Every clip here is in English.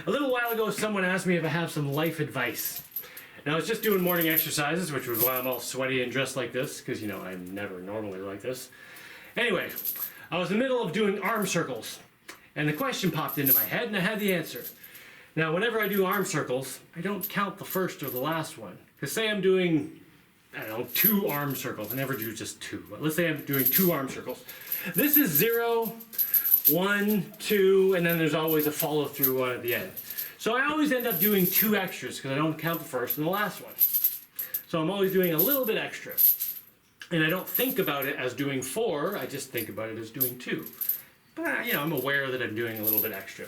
A little while ago, someone asked me if I have some life advice. And I was just doing morning exercises, which was why I'm all sweaty and dressed like this, because, you know, I'm never normally like this. Anyway, I was in the middle of doing arm circles, and the question popped into my head, and I had the answer. Now, whenever I do arm circles, I don't count the first or the last one. Because say I'm doing, I don't know, 2 arm circles. I never do just 2, but let's say I'm doing 2 arm circles. This is 0, 1, 2, and then there's always a follow-through one at the end. So I always end up doing 2 extras because I don't count the first and the last one. So I'm always doing a little bit extra. And I don't think about it as doing 4, I just think about it as doing 2. But, you know, I'm aware that I'm doing a little bit extra.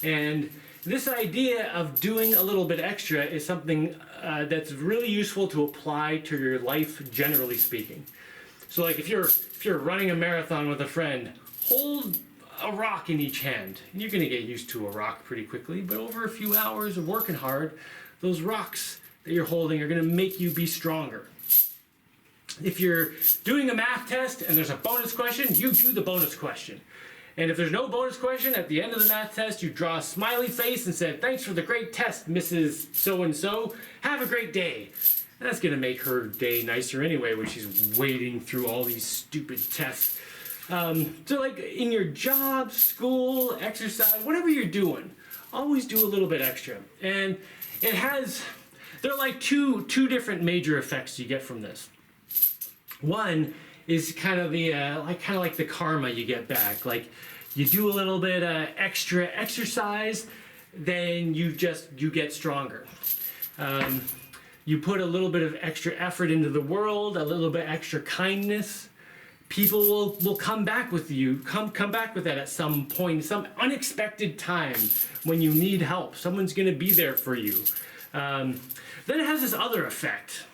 And this idea of doing a little bit extra is something that's really useful to apply to your life, generally speaking. So like if you're running a marathon with a friend, hold a rock in each hand. You're going to get used to a rock pretty quickly, but over a few hours of working hard, those rocks that you're holding are going to make you be stronger. If you're doing a math test and there's a bonus question, you do the bonus question. And if there's no bonus question, at the end of the math test, you draw a smiley face and say, "Thanks for the great test, Mrs. So-and-so. Have a great day." And that's going to make her day nicer anyway when she's wading through all these stupid tests. So like in your job, school, exercise, whatever you're doing, always do a little bit extra. And there are like two different major effects you get from this. One is kind of like the karma you get back. Like you do a little bit extra exercise, then you get stronger. You put a little bit of extra effort into the world, a little bit extra kindness. People will come back with you, come back with that at some point, some unexpected time when you need help. Someone's going to be there for you. Then it has this other effect,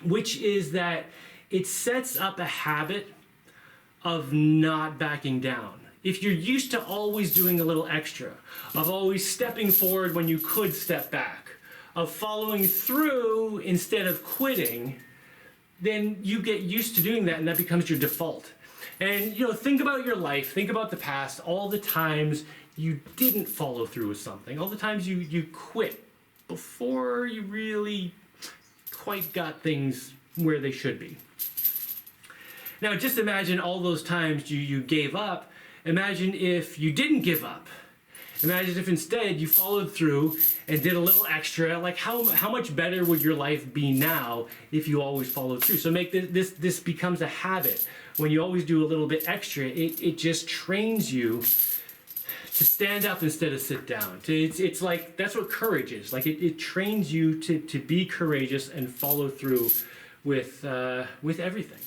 which is that it sets up a habit of not backing down. If you're used to always doing a little extra, of always stepping forward when you could step back, of following through instead of quitting, then you get used to doing that and that becomes your default. And you know, think about your life, think about the past, all the times you didn't follow through with something, all the times you quit before you really quite got things where they should be. Now just imagine all those times you gave up. Imagine if you didn't give up. Imagine if instead you followed through and did a little extra. Like how much better would your life be now if you always followed through? So make this becomes a habit. When you always do a little bit extra, it just trains you to stand up instead of sit down. It's like, that's what courage is. Like it trains you to be courageous and follow through with everything.